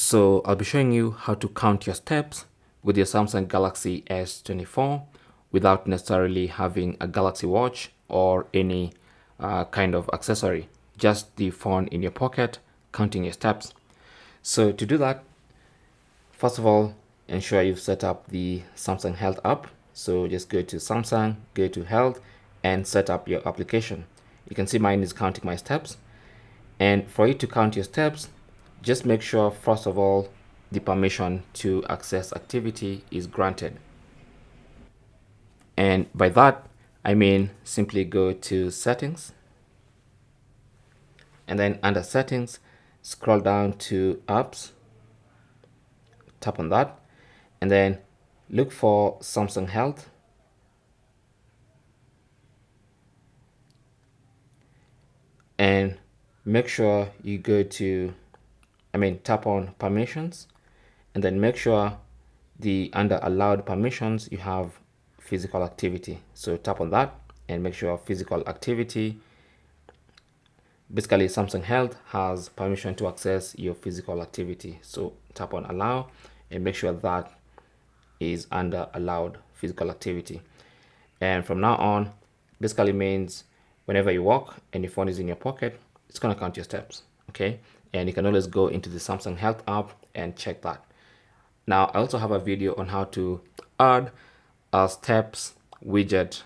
So I'll be showing you how to count your steps with your Samsung Galaxy S24 without necessarily having a Galaxy Watch or any kind of accessory, just the phone in your pocket counting your steps. So to do that, first of all, ensure you've set up the Samsung Health app. So just go to Samsung, go to Health and set up your application. You can see mine is counting my steps. And for it to count your steps, just make sure, first of all, the permission to access activity is granted. And by that, I mean simply go to settings. And then under settings, scroll down to apps. Tap on that. And then look for Samsung Health. And make sure you go to, tap on permissions, and then make sure under allowed permissions you have physical activity. So tap on that and make sure physical activity, basically Samsung Health has permission to access your physical activity. So tap on allow and make sure that is under allowed physical activity. And from now on, basically means whenever you walk and your phone is in your pocket, it's going to count your steps. Okay. And you can always go into the Samsung Health app and check that. Now, I also have a video on how to add a steps widget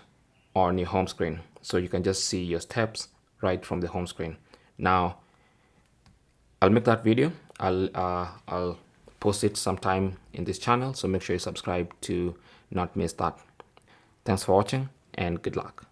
on your home screen. So you can just see your steps right from the home screen. Now, I'll make that video. I'll post it sometime in this channel. So make sure you subscribe to not miss that. Thanks for watching and good luck.